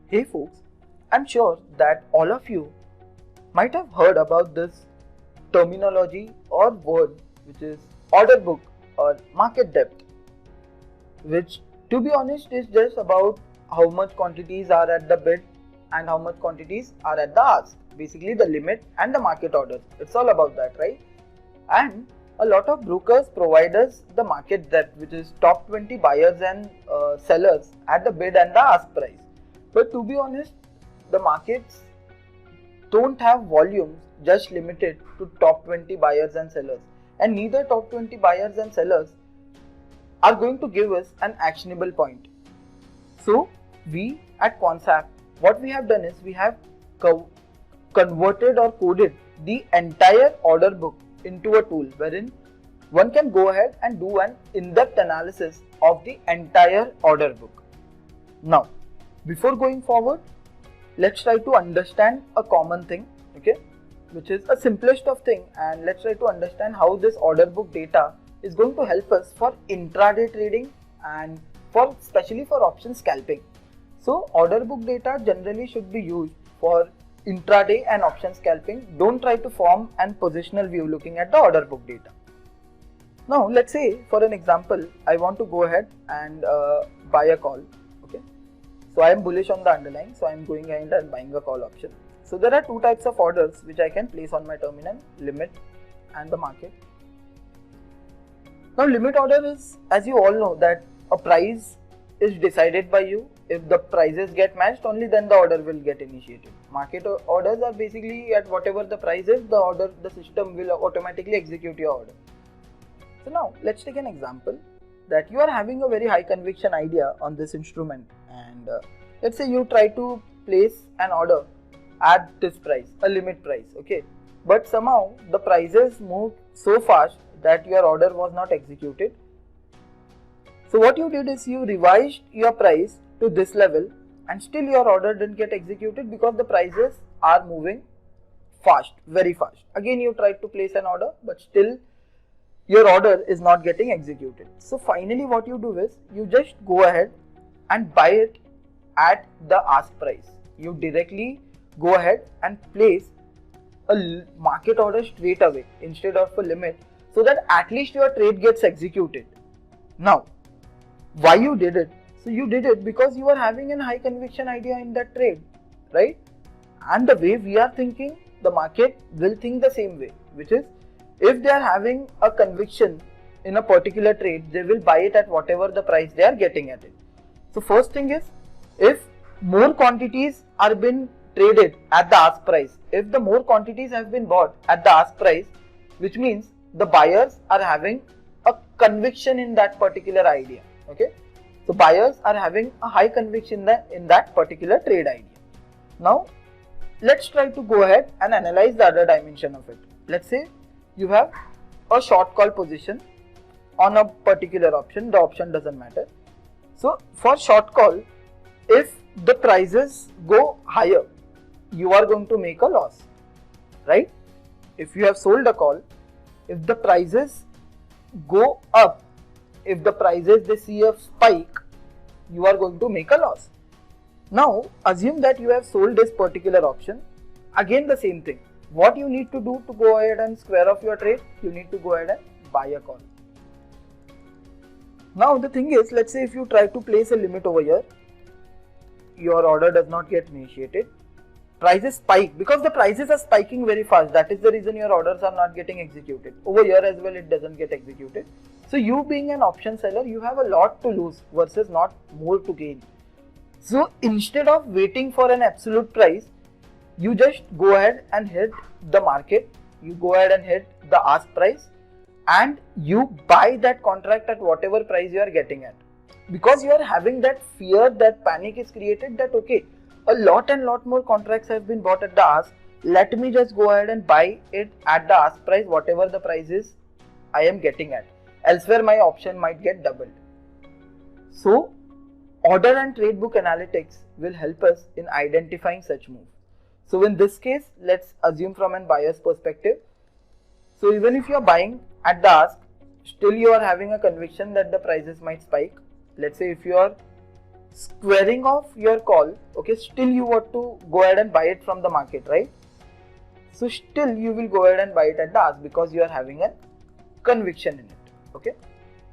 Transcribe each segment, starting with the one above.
Hey folks, I'm sure that all of you might have heard about this terminology or word which is order book or market depth, which to be honest is just about how much quantities are at the bid and how much quantities are at the ask. Basically the limit and the market orders. It's all about that, right? And a lot of brokers provide us the market depth, which is top 20 buyers and sellers at the bid and the ask price. But to be honest, the markets don't have volumes just limited to top 20 buyers and sellers, and neither top 20 buyers and sellers are going to give us an actionable point. So we at Quantsap, what we have done is we have converted or coded the entire order book into a tool wherein one can go ahead and do an in-depth analysis of the entire order book. Now, before going forward, let's try to understand a common thing, okay, which is a simplest of thing, and let's try to understand how this order book data is going to help us for intraday trading and for especially for option scalping. So order book data generally should be used for intraday and option scalping. Don't try to form an positional view looking at the order book data. Now let's say for an example, I want to go ahead and buy a call. Okay, so I am bullish on the underlying, so I am going ahead and buying a call option. So there are two types of orders which I can place on my terminal: limit and the market. Now limit order is, as you all know, that a price is decided by you. If the prices get matched, only then the order will get initiated. Market orders are basically at whatever the price is, the system will automatically execute your order. So now let's take an example that you are having a very high conviction idea on this instrument, and let's say you try to place an order at this price, a limit price, okay, but somehow the prices moved so fast that your order was not executed. So what you did is you revised your price to this level and still your order didn't get executed because the prices are moving fast, very fast. Again you tried to place an order, but still your order is not getting executed. So finally what you do is you just go ahead and buy it at the ask price. You directly go ahead and place a market order straight away instead of a limit, so that at least your trade gets executed. Now, why you did it? So you did it because you are having a high conviction idea in that trade, right? And the way we are thinking, the market will think the same way, which is if they are having a conviction in a particular trade, they will buy it at whatever the price they are getting at it. So first thing is, if more quantities are being traded at the ask price, if the more quantities have been bought at the ask price, which means the buyers are having a conviction in that particular idea, okay? So buyers are having a high conviction in that particular trade idea. Now let's try to go ahead and analyze the other dimension of it. Let's say you have a short call position on a particular option, the option doesn't matter. So for short call, if the prices go higher, you are going to make a loss, right? If you have sold a call, if the prices go up, if the prices they see a spike, you are going to make a loss. Now assume that you have sold this particular option. Again the same thing. What you need to do to go ahead and square off your trade, you need to go ahead and buy a call. Now the thing is, let's say if you try to place a limit over here, your order does not get initiated. Prices spike because the prices are spiking very fast. That is the reason your orders are not getting executed. Over here as well, it doesn't get executed. So you being an option seller, you have a lot to lose versus not more to gain. So instead of waiting for an absolute price, you just go ahead and hit the market. You go ahead and hit the ask price and you buy that contract at whatever price you are getting at. Because you are having that fear, that panic is created that okay, a lot more contracts have been bought at the ask. Let me just go ahead and buy it at the ask price, whatever the price is I am getting at. Elsewhere my option might get doubled. So order and trade book analytics will help us in identifying such moves. So in this case, let's assume from a buyer's perspective. So even if you are buying at the ask, still you are having a conviction that the prices might spike. Let's say if you are squaring of your call, okay, still you want to go ahead and buy it from the market, right? So still you will go ahead and buy it at the ask because you are having a conviction in it, okay.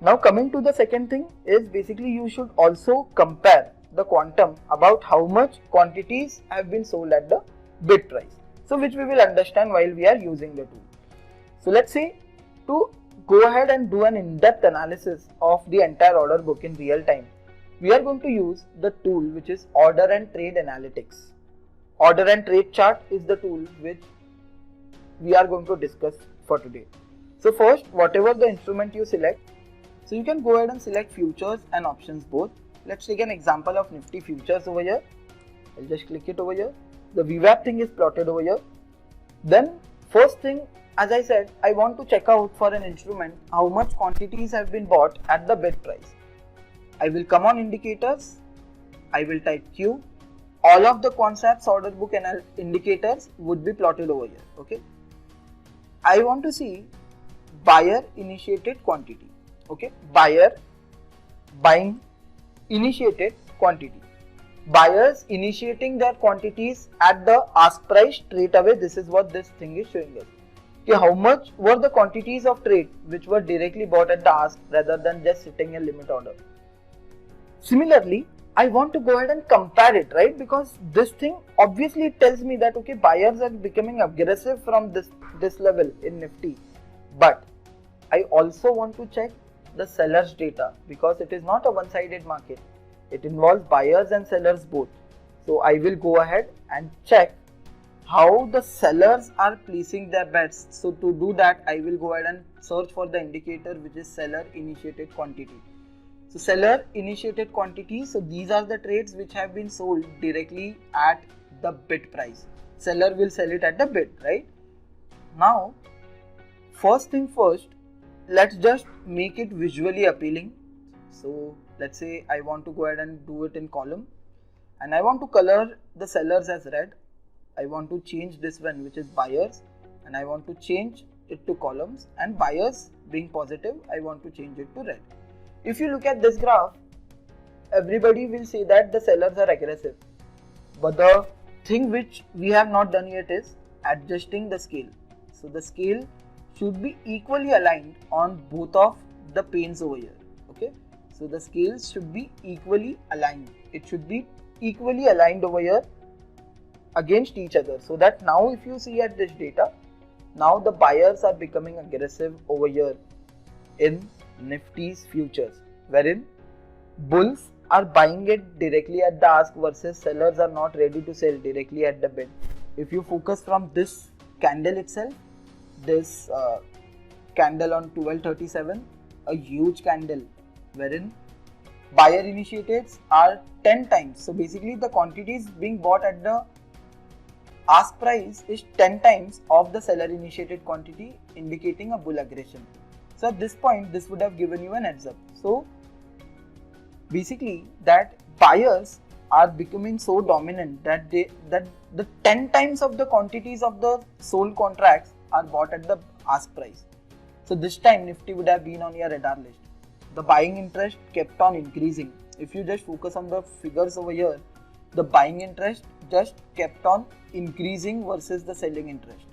Now coming to the second thing is basically you should also compare the quantum about how much quantities have been sold at the bid price. So which we will understand while we are using the tool. So let's say to go ahead and do an in-depth analysis of the entire order book in real time, we are going to use the tool which is order and trade analytics. Order and trade chart is the tool which we are going to discuss for today. So first, whatever the instrument you select, so you can go ahead and select futures and options both. Let's take an example of Nifty futures over here. I'll just click it over here. The VWAP thing is plotted over here. Then first thing, as I said, I want to check out for an instrument how much quantities have been bought at the bid price. I will come on indicators. I will type Q. All of the concepts order book and indicators would be plotted over here. Okay. I want to see buyer initiated quantity. Okay. Buyer buying initiated quantity. Buyers initiating their quantities at the ask price straight away. This is what this thing is showing us. Okay, how much were the quantities of trade which were directly bought at the ask rather than just sitting a limit order. Similarly, I want to go ahead and compare it, right? Because this thing obviously tells me that okay, buyers are becoming aggressive from this level in Nifty, but I also want to check the sellers data because it is not a one-sided market. It involves buyers and sellers both. So I will go ahead and check how the sellers are placing their bets. So to do that, I will go ahead and search for the indicator which is seller initiated quantity. So seller initiated quantity, so these are the trades which have been sold directly at the bid price. Seller will sell it at the bid, right? Now, first thing first, let's just make it visually appealing. So let's say I want to go ahead and do it in column and I want to color the sellers as red. I want to change this one which is buyers and I want to change it to columns, and buyers being positive, I want to change it to red. If you look at this graph, everybody will say that the sellers are aggressive. But the thing which we have not done yet is adjusting the scale. So the scale should be equally aligned on both of the panes over here. Okay. So the scales should be equally aligned. It should be equally aligned over here against each other. So that now if you see at this data, now the buyers are becoming aggressive over here in Nifty's futures, wherein bulls are buying it directly at the ask versus sellers are not ready to sell directly at the bid. If you focus from this candle itself, this candle on 1237, a huge candle wherein buyer initiatives are 10 times. So basically the quantities being bought at the ask price is 10 times of the seller initiated quantity, indicating a bull aggression. So at this point, this would have given you an heads up. So basically that buyers are becoming so dominant that the 10 times of the quantities of the sold contracts are bought at the ask price. So this time Nifty would have been on your radar list. The buying interest kept on increasing. If you just focus on the figures over here, the buying interest just kept on increasing versus the selling interest.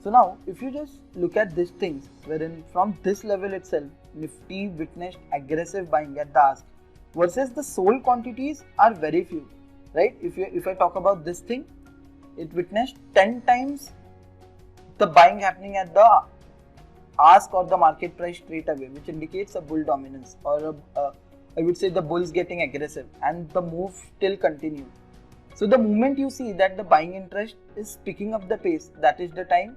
So now if you just look at these things, wherein from this level itself Nifty witnessed aggressive buying at the ask versus the sold quantities are very few, right? If I talk about this thing, it witnessed 10 times the buying happening at the ask or the market price straight away, which indicates a bull dominance, or I would say the bulls getting aggressive, and the move still continued. So the moment you see that the buying interest is picking up the pace, that is the time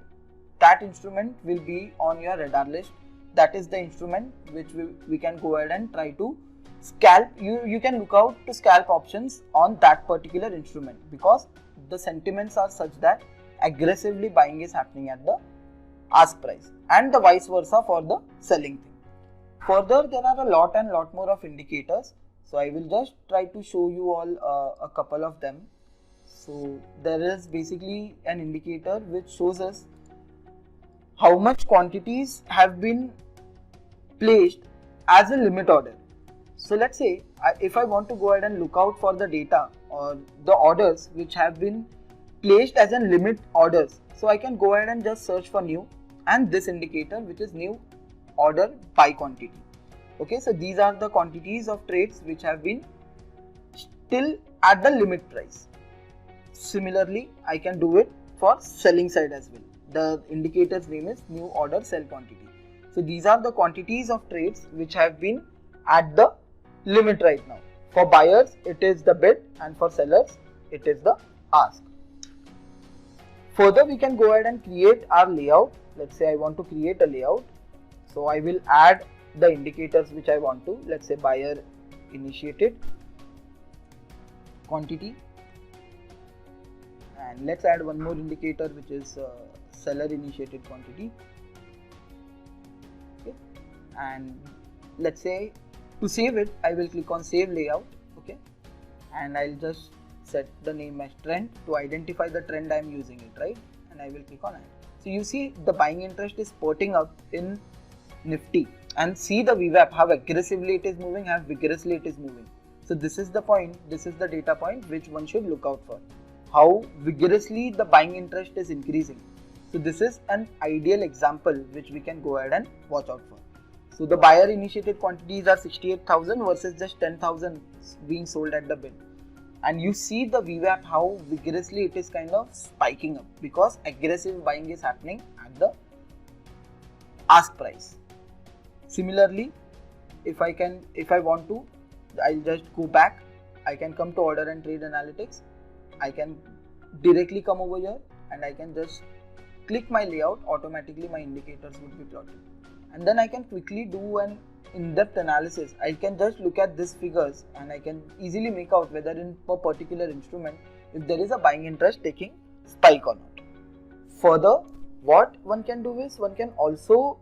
that instrument will be on your radar list. That is the instrument which we can go ahead and try to scalp. You can look out to scalp options on that particular instrument because the sentiments are such that aggressively buying is happening at the ask price, and the vice versa for the selling thing. Further, there are a lot more of indicators. So I will just try to show you all a couple of them. So there is basically an indicator which shows us how much quantities have been placed as a limit order. So let's say if I want to go ahead and look out for the data or the orders which have been placed as in limit orders. So I can go ahead and just search for new and this indicator, which is new order by quantity. Okay, so these are the quantities of trades which have been still at the limit price. Similarly, I can do it for selling side as well. The indicator's name is new order sell quantity. So these are the quantities of trades which have been at the limit right now. For buyers, it is the bid, and for sellers, it is the ask. Further, we can go ahead and create our layout. Let's say I want to create a layout. So I will add the indicators which I want to. Let's say buyer initiated quantity. And let's add one more indicator which is seller initiated quantity. Okay. And let's say to save it, I will click on save layout. Okay. And I'll just set the name as trend to identify the trend I am using it, right? And I will click on it. So you see the buying interest is spurting up in Nifty, and see the VWAP, how aggressively it is moving, how vigorously it is moving. So this is the point, this is the data point which one should look out for. How vigorously the buying interest is increasing. So this is an ideal example which we can go ahead and watch out for. So the buyer initiated quantities are 68,000 versus just 10,000 being sold at the bid. And you see the VWAP, how vigorously it is kind of spiking up because aggressive buying is happening at the ask price. Similarly, if I want to, I'll just go back. I can come to order and trade analytics. I can directly come over here and I can just click my layout. Automatically my indicators would be plotted. And then I can quickly do an in-depth analysis. I can just look at these figures and I can easily make out whether in a particular instrument, if there is a buying interest taking spike or not. Further, what one can do is one can also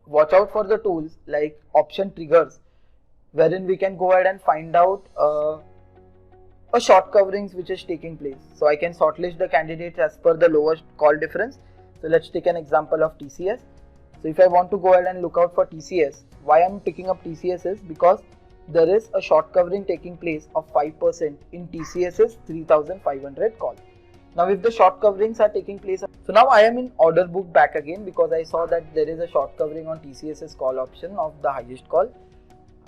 watch out for the tools like option triggers, wherein we can go ahead and find out a short coverings which is taking place. So I can shortlist the candidates as per the lowest call difference. So let's take an example of TCS. So if I want to go ahead and look out for TCS, why I'm picking up TCS is because there is a short covering taking place of 5% in TCS's 3500 call. Now if the short coverings are taking place, so now I am in order book back again because I saw that there is a short covering on TCS's call option of the highest call.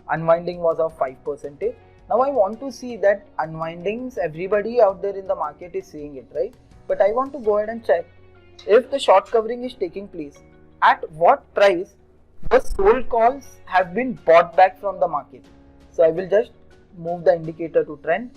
Unwinding was of 5%. Now I want to see that unwindings, everybody out there in the market is seeing it, right? But I want to go ahead and check if the short covering is taking place, at what price the sold calls have been bought back from the market. So I will just move the indicator to trend.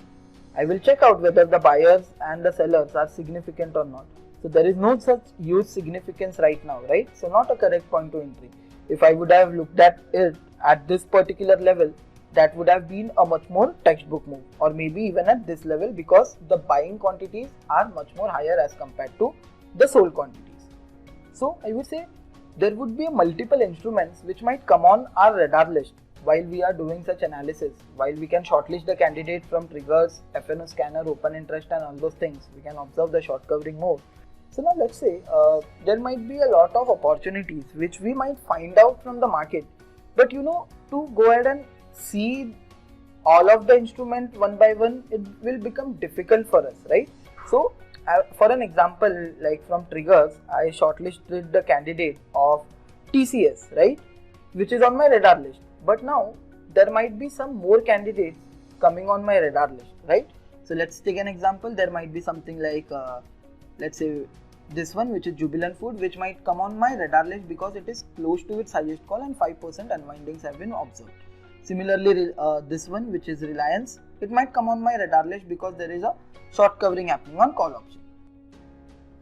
I will check out whether the buyers and the sellers are significant or not. So there is no such huge significance right now, right? So not a correct point to entry. If I would have looked at it at this particular level, that would have been a much more textbook move, or maybe even at this level because the buying quantities are much more higher as compared to the sold quantities. So I would say there would be multiple instruments which might come on our radar list while we are doing such analysis. While we can shortlist the candidate from triggers, FNO scanner, open interest and all those things, we can observe the short covering move. So now let's say there might be a lot of opportunities which we might find out from the market, but to go ahead and see all of the instrument one by one, it will become difficult for us, right? So for an example, like from triggers, I shortlisted the candidate of TCS, right, which is on my radar list. But now there might be some more candidates coming on my radar list, right? So let's take an example. There might be something like, let's say this one, which is Jubilant Food, which might come on my radar list because it is close to its highest call and 5% unwindings have been observed. Similarly, this one, which is Reliance, it might come on my radar list because there is a short covering happening on call option.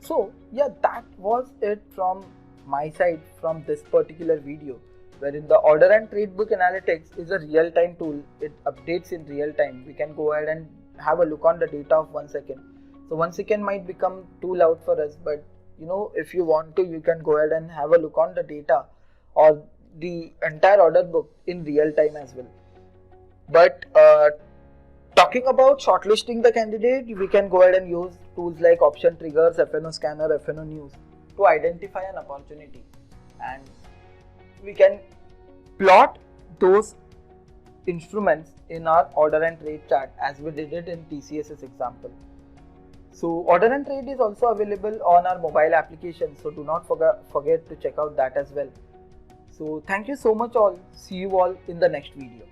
So yeah, that was it from my side from this particular video, wherein the order and trade book analytics is a real-time tool. It updates in real time. We can go ahead and have a look on the data of 1 second. So 1 second might become too loud for us, but if you want to, you can go ahead and have a look on the data or the entire order book in real time as well. But talking about shortlisting the candidate, we can go ahead and use tools like option triggers, FNO scanner, FNO news to identify an opportunity, and we can plot those instruments in our order and trade chart as we did it in TCS's example. So order and trade is also available on our mobile application, so do not forget to check out that as well. So thank you so much all. See you all in the next video.